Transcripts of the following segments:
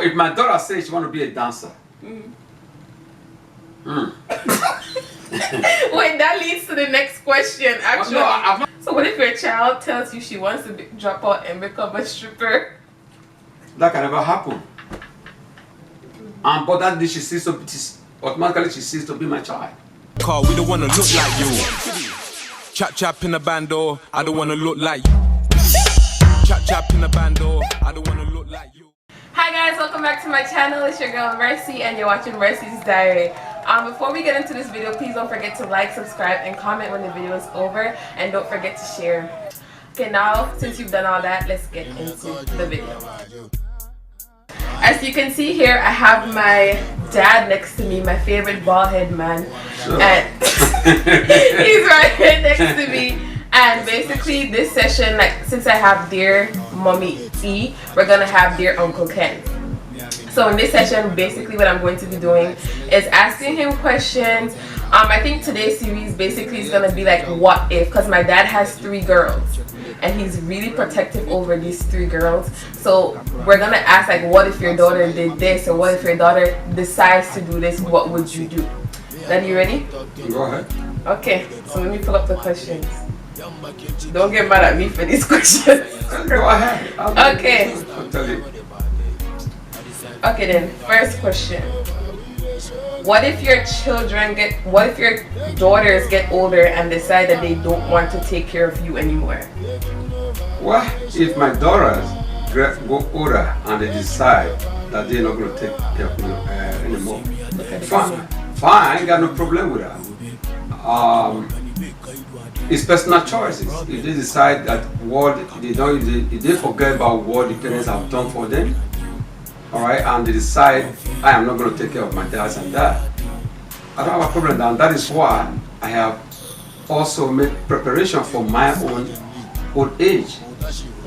if my daughter says she want to be a dancer. Wait, that leads to the next question, actually. No, so what if your child tells you she wants to drop out and become a stripper? that can never happen. But that she sees to automatically she sees to be my child. Car, we don't wanna look like you. Chap in the bando, I don't wanna look like you. Chap in the bando, I don't wanna look like you. Hi guys, welcome back to my channel. It's your girl Mercy and you're watching Mercy's Diary. Before we get into this video, please don't forget to like, subscribe, and comment when the video is over, and don't forget to share. Okay, now since you've done all that, let's get into the video. As you can see here, I have my dad next to me, my favorite bald head man. Sure. And he's right here next to me. And basically this session, like since I have dear mommy E, we're gonna have dear Uncle Ken. So in this session, basically what I'm going to be doing is asking him questions. I think today's series basically is gonna be like what if, because my dad has 3 girls and he's really protective over these 3 girls. So we're gonna ask like, what if your daughter did this, or what if your daughter decides to do this, what would you do? Daddy, you ready? Go ahead. Okay, so let me pull up the questions. Don't get mad at me for these questions. Go ahead. Okay. I'll tell you. Okay then, first question. What if your daughters get older and decide that they don't want to take care of you anymore? Well, if my daughters go older and they decide that they're not going to take care of me anymore, fine. I ain't got no problem with that. It's personal choices. If they decide that if they forget about what the parents have done for them, all right, and they decide I am not going to take care of my dad and dad, I don't have a problem. And that is why I have also made preparation for my own old age.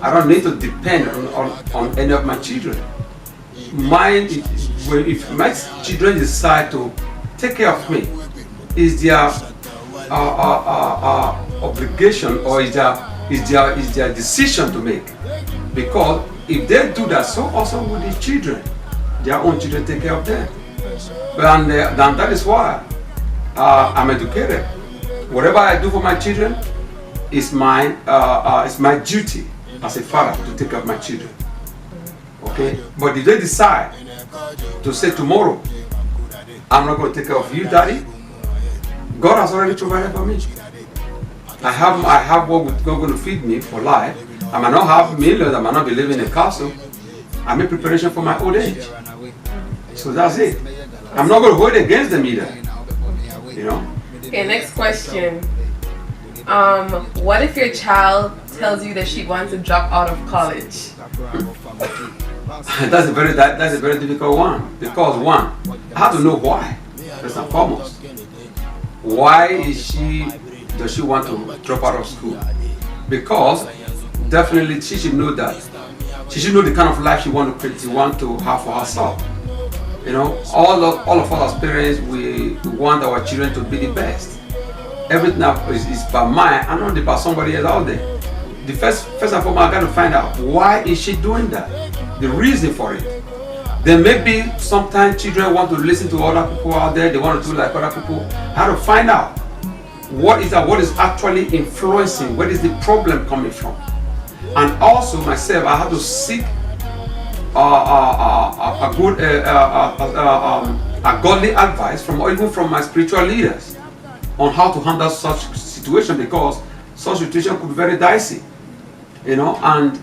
I don't need to depend on any of my children. If my children decide to take care of me, is their obligation, or is their decision to make. Because if they do that, so also with the children, their own children take care of them. And that is why I'm educated. Whatever I do for my children is my duty as a father to take care of my children. Okay, but if they decide to say tomorrow, I'm not going to take care of you, Daddy, God has already provided for me. I have what God going to feed me for life. I might not have millions, I might not be living in a castle. I make preparation for my old age. So that's it. I'm not going to hold it against them either. You know? Okay, next question. What if your child tells you that she wants to drop out of college? That's a very difficult one. Because one, I have to know why, first and foremost. Why does she want to drop out of school? Because definitely she should know that. She should know the kind of life she want to have for herself. You know, all of us as parents, we want our children to be the best. Everything is by mine and not by somebody else out there. The first and foremost, I got to find out why is she doing that. The reason for it. Then maybe sometimes children want to listen to other people out there. They want to do like other people. How to find out what is actually influencing, where is the problem coming from. And also myself, I have to seek a godly advice even from my spiritual leaders on how to handle such situation, because such situation could be very dicey, you know. And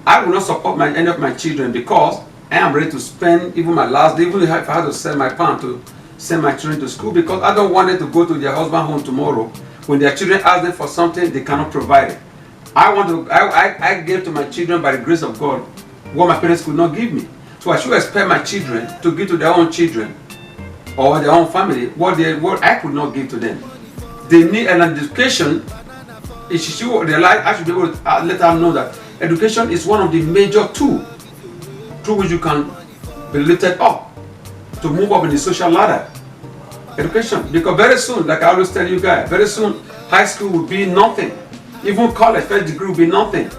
I will not support any of my children, because I am ready to spend even my last day, even if I had to sell my pound to send my children to school, because I don't want them to go to their husband home tomorrow when their children ask them for something they cannot provide it. I gave to my children by the grace of God what my parents could not give me. So I should expect my children to give to their own children or their own family what I could not give to them. They need an education. I should be able to let them know that education is one of the major tools through which you can be lifted up to move up in the social ladder. Education, because very soon, like I always tell you guys, very soon high school will be nothing. Even college, first degree will be nothing.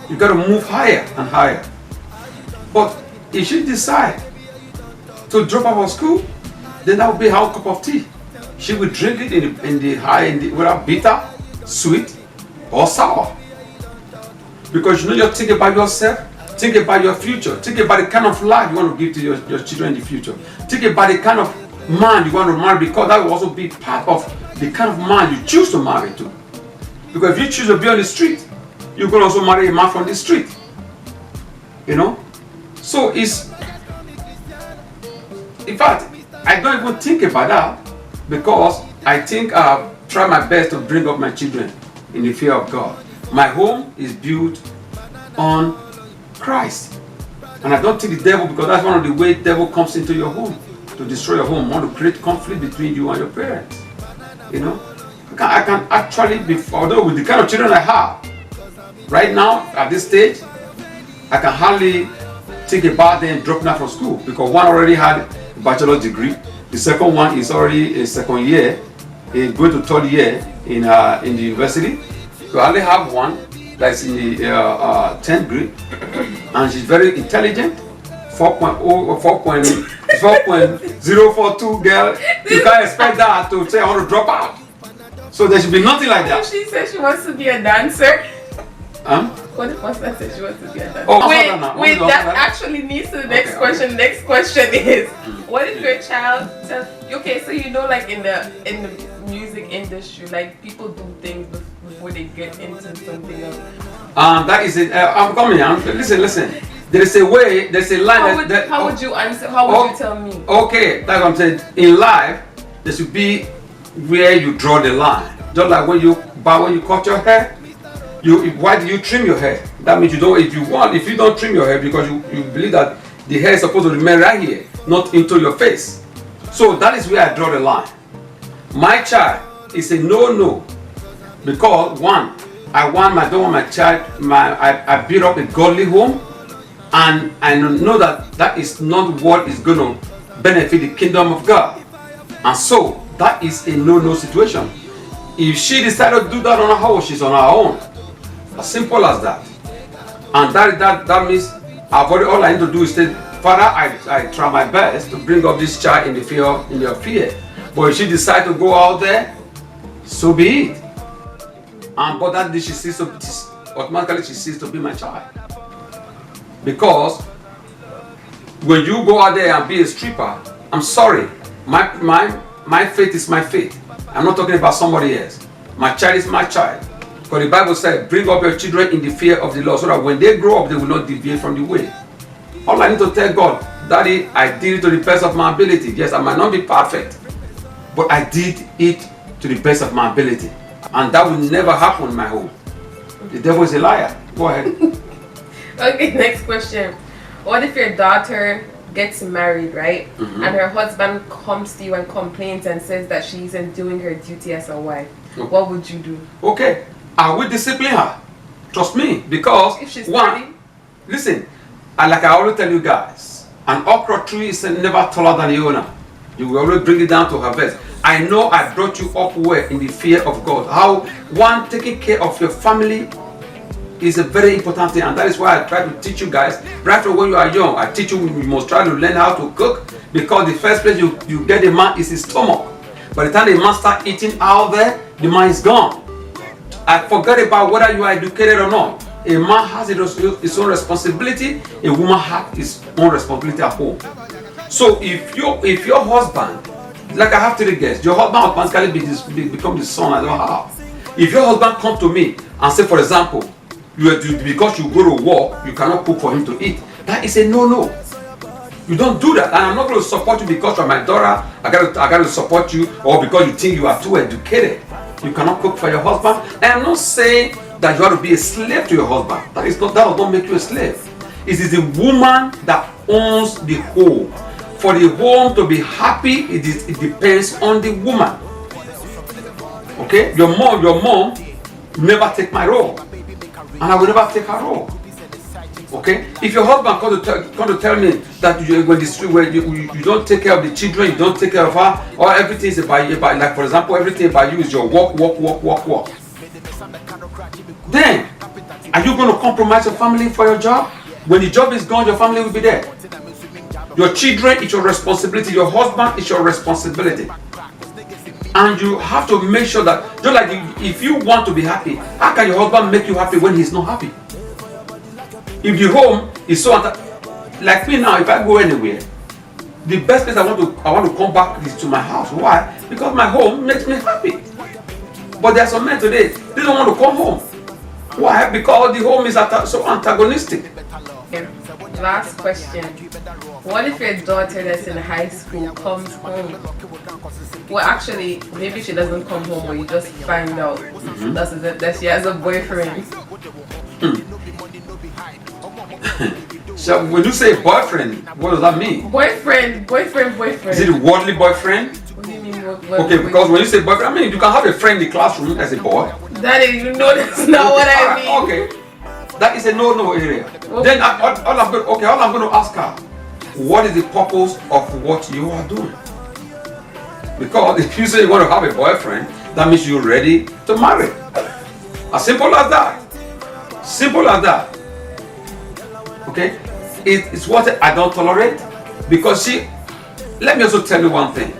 You got to move higher and higher. But if she decide to drop out of school, then that would be her cup of tea. She would drink it in the whether bitter, sweet, or sour. Because you know, you think about yourself, think about your future, think about the kind of life you want to give to your children in the future. Think about the kind of man you want to marry, because that will also be part of the kind of man you choose to marry to. Because if you choose to be on the street, you can also marry a man from the street. You know? So it's, in fact, I don't even think about that, because I think I've tried my best to bring up my children in the fear of God. My home is built on Christ. And I don't think the devil, because that's one of the ways the devil comes into your home, to destroy your home, want to create conflict between you and your parents. You know? I can actually be, although with the kind of children I have, right now, at this stage, I can hardly think about them dropping out from school, because one already had a bachelor's degree, the second one is already a second year, going to third year in the university. So I only have one that's in the 10th grade, and she's very intelligent, 4.042 girl. You can't expect that to say I want to drop out. So there should be nothing like that. If she says she wants to be a dancer, what if one says she wants to be a dancer? Oh, wait, that actually leads to the next question. Okay. Next question is, what if your child tells, okay, so you know, like in the music industry, like people do things before they get into something else. That is it. I'm coming. Listen. There is a way. There's a line. How would you answer? How would you tell me? Okay, that's what I'm saying. In life, there should be where you draw the line. Just like when you cut your hair, why do you trim your hair? That means you don't. If you don't trim your hair, because you believe that the hair is supposed to remain right here, not into your face. So that is where I draw the line. My child is a no, because one, I don't want my child. I build up a godly home, and I know that is not what is going to benefit the kingdom of God, and so that is a no situation. If she decided to do that on her own, she's on her own. As simple as that. And that means all I need to do is say, Father, I try my best to bring up this child in your fear. But if she decides to go out there, so be it. But that day automatically she ceases to be my child. Because when you go out there and be a stripper, I'm sorry, my faith is my faith. I'm not talking about somebody else. My child is my child. Because the Bible said, bring up your children in the fear of the Lord, so that when they grow up, they will not deviate from the way. All I need to tell God, Daddy, I did it to the best of my ability. Yes, I might not be perfect, but I did it to the best of my ability. And that will never happen in my home. The devil is a liar. Go ahead. Okay, next question. What if your daughter gets married, right? Mm-hmm. And her husband comes to you and complains and says that she isn't doing her duty as a wife? Okay. What would you do? Okay, I will discipline her. Trust me, because if she's ready. Listen, like I always tell you guys, an okra tree is never taller than the owner. You will always bring it down to her best. I know I brought you up well in the fear of God. How taking care of your family is a very important thing, and that is why I try to teach you guys right from when you are young. I teach you must try to learn how to cook, because the first place you get a man is his stomach. By the time the man starts eating out there, the man is gone. I forget about whether you are educated or not. A man has his own responsibility. A woman has his own responsibility at home. So if your husband, like I have 3 guests, your husband automatically become the son I don't have. If your husband come to me and say, for example, because you go to work, you cannot cook for him to eat, that is a no. You don't do that, and I'm not going to support you because you're my daughter. I got to support you, or because you think you are too educated. You cannot cook for your husband. And I'm not saying that you have to be a slave to your husband. That does not make you a slave. It is the woman that owns the home. For the home to be happy, it depends on the woman. Okay, your mom never take my role, and I will never take her role. Okay, if your husband come to tell me that you don't take care of the children, you don't take care of her, or everything is about you, like for example, everything about you is your work. Then, are you going to compromise your family for your job? When the job is gone, your family will be there. Your children is your responsibility. Your husband is your responsibility. And you have to make sure that, just like if you want to be happy, how can your husband make you happy when he's not happy? If the home is so like me now, if I go anywhere, the best place I want to come back is to my house. Why? Because my home makes me happy. But there are some men today, they don't want to come home. Why? Because the home is so antagonistic. Okay. Last question. What if your daughter that's in high school comes home? Well, actually, maybe she doesn't come home, or you just find out that she has a boyfriend. So when you say boyfriend, what does that mean? Boyfriend. Is it a worldly boyfriend? What do you mean? Okay, because when you say boyfriend, I mean you can have a friend in the classroom as a boy. Daddy, you know that's not what I mean. Okay, that is a no area. Then all I'm going to ask her, what is the purpose of what you are doing? Because if you say you want to have a boyfriend, that means you're ready to marry. As simple as that. Simple as that. Okay? It's what I don't tolerate. Because let me also tell you one thing.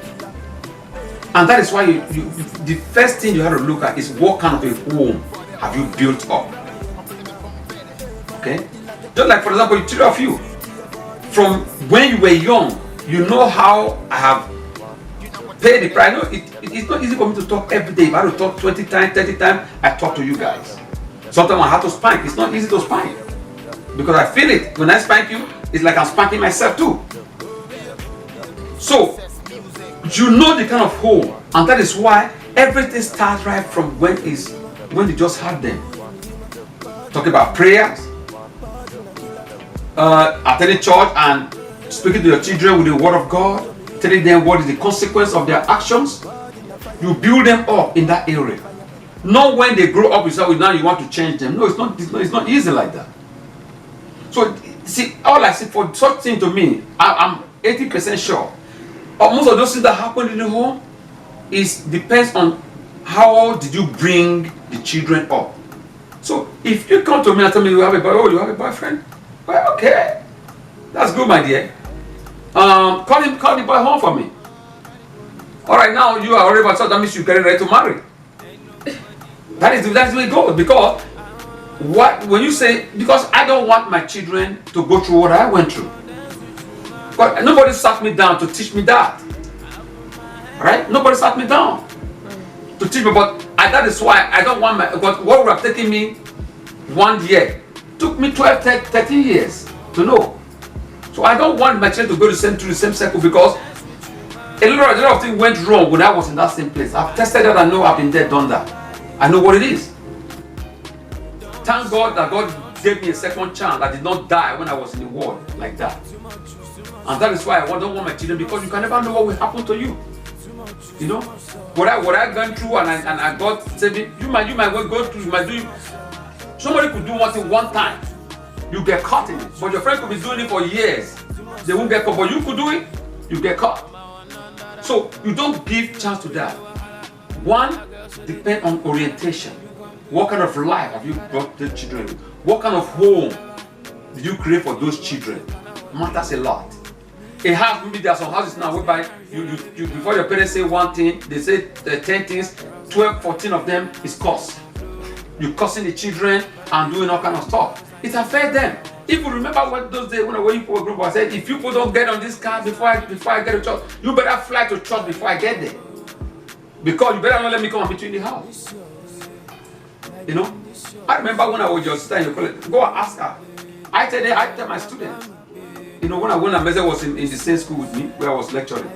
And that is why the first thing you have to look at is what kind of a home have you built up. Okay? Just like, for example, the three of you, from when you were young, you know how I have paid the price. I know it's not easy for me to talk every day. If I have to talk 20 times, 30 times, I talk to you guys. Sometimes I have to spank. It's not easy to spank. Because I feel it. When I spank you, it's like I'm spanking myself too. So, you know the kind of home. And that is why everything starts right from when you just had them. Talk about prayers, attending church and speaking to your children with the word of God, telling them what is the consequence of their actions. You build them up in that area. Not when they grow up, you say, now you want to change them. No, it's not easy like that. So, see, all I see for such thing to me, I'm 80% sure. Most of those things that happen in the home depends on how did you bring the children up. So, if you come to me and tell me you have a boyfriend, well, okay, that's good, my dear. Call the boy home for me. All right, now you are already about that means you're getting ready to marry. That's the way it goes. Because when you say, because I don't want my children to go through what I went through. But nobody sat me down to teach me that. Right? Nobody sat me down to teach me. But that is why I don't want because what would have taken me 1 year took me 12, 13 years to know. So I don't want my children to go through the same circle, because a lot of things went wrong when I was in that same place. I've tested that. I know I've been there, done that. I know what it is. Thank God that God gave me a second chance. I did not die when I was in the world like that. And that is why I don't want my children, because you can never know what will happen to you. You know, what I gone through and I got saving. You might go through. Somebody could do one thing one time, you get caught in it. But your friend could be doing it for years. They won't get caught. But you could do it, you get caught. So you don't give chance to that. One, depend on orientation. What kind of life have you brought the children? What kind of home did you create for those children? Matters a lot. A house, maybe there are some houses now whereby you before your parents say one thing, they say 10 things, 12, 14 of them is curse. You cursing the children and doing all kind of stuff. It affects them. If you remember what those days when you were group, I said, if you people don't get on this car before I get to church, you better fly to church before I get there. Because you better not let me come and meet you in the house. You know? I remember when I was your sister in your college, go and ask her. I tell my students, you know, when I was in the same school with me, where I was lecturing,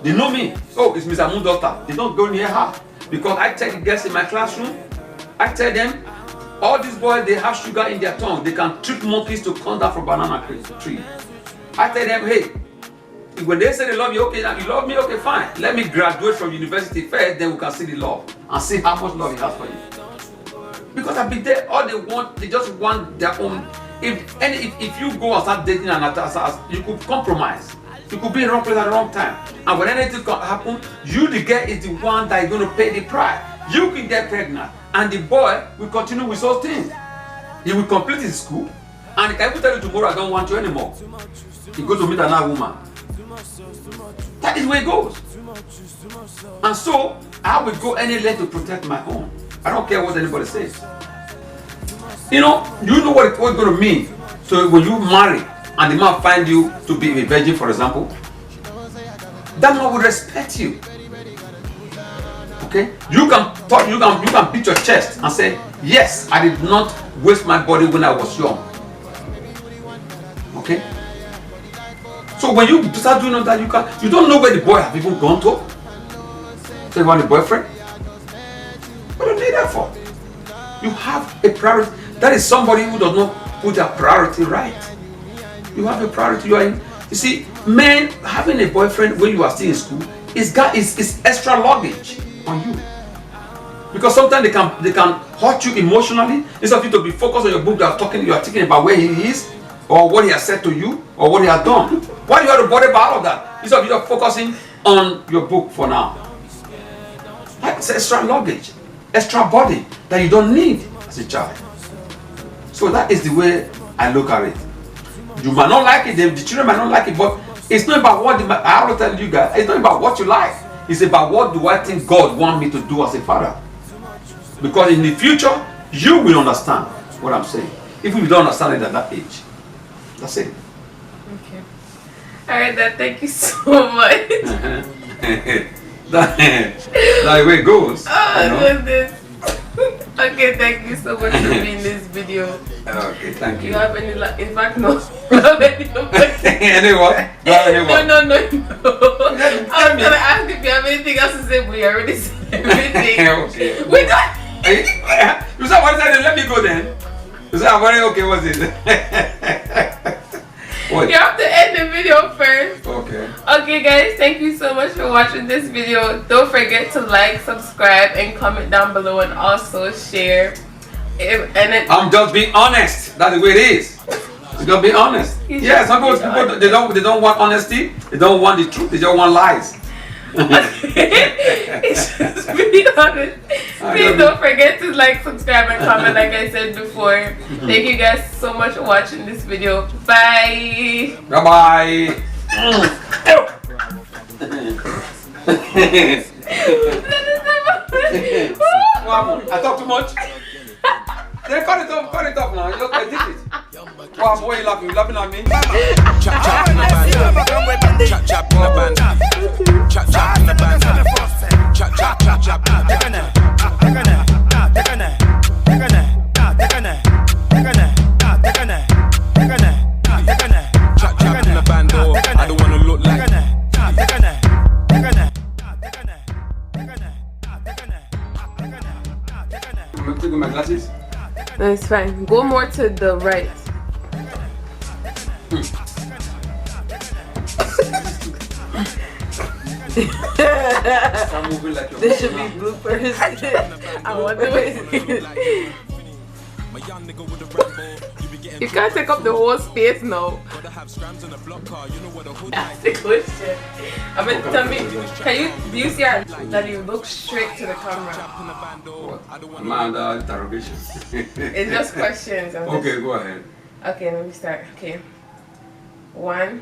they know me. Oh, it's Miss Amun's daughter. They don't go near her. Because I tell the girls in my classroom, I tell them, all these boys, they have sugar in their tongue. They can trick monkeys to come down from banana tree. I tell them, hey, when they say they love you, okay, now you love me, okay, fine. Let me graduate from university first, then we can see the love and see how much love he has for you. Because I've been there, all they just want their own. If you go and start dating and you could compromise. You could be in the wrong place at the wrong time. And when anything can happen, you, the girl, is the one that is going to pay the price. You can get pregnant, and the boy will continue with those things. He will complete his school, And he can even tell you tomorrow, I don't want you anymore. He goes to meet another woman. That is where it goes. And so, I will go any length to protect my own. I don't care what anybody says. You know what it's going to mean. So when you marry and the man find you to be a virgin, for example, that man will respect you. Okay? You can beat your chest and say, yes, I did not waste my body when I was young. Okay? So when you start doing all that, you don't know where the boy have even gone to. So you want a boyfriend? What do you need that for? You have a priority. That is somebody who does not put their priority right. You have a priority. You see, men having a boyfriend when you are still in school is extra luggage on you. Because sometimes they can hurt you emotionally. Instead of you to be focused on your book, you are thinking about where he is, or what he has said to you, or what he has done. Why do you have to bother about all of that? Instead of you focusing on your book for now. That's extra luggage, extra body that you don't need as a child. So that is the way I look at it. You might not like it, the children might not like it, but it's not about what I will tell you guys, it's not about what you like. It's about what do I think God wants me to do as a father. Because in the future, you will understand what I'm saying. If you don't understand it at that age. That's it. Okay. Alright, Dad, thank you so much. That's the way it goes. Oh, goodness. Okay, thank you so much for being in this video. Okay, thank you. You have any, in fact, no. Anyone? No. I was going to ask if you have anything else to say, but you already said everything. Okay. We got. You said what is let me go then. You said I'm very okay, what's it? What? You have to end the video first. Okay. Okay guys, thank you so much for watching this video. Don't forget to like, subscribe, and comment down below, and also share. I'm just being honest. That's the way it is. You gotta be honest. Yeah, some people they don't want honesty. They don't want the truth. They just want lies. It's just be honest. Please don't forget to like, subscribe, and comment like I said before. Thank you guys so much for watching this video. Bye. Bye bye. I talk too much. Then cut it off now. You look like this. Wow, why you laughing? You laughing at me? Chap chap in the band. Chap chap in the band. Chap chap in the band. Chap chap chap chap. Chap chap in the band. I don't wanna look like. I'm taking my glasses. No, it's fine. Go more to the right. I'm moving like This should be bloopers. I wonder what you can't take up the whole space now. That's the question. I mean, tell me, do you see that you look straight to the camera? I'm under interrogation. It's just questions. Okay, go ahead. Okay, let me start. Okay. 1,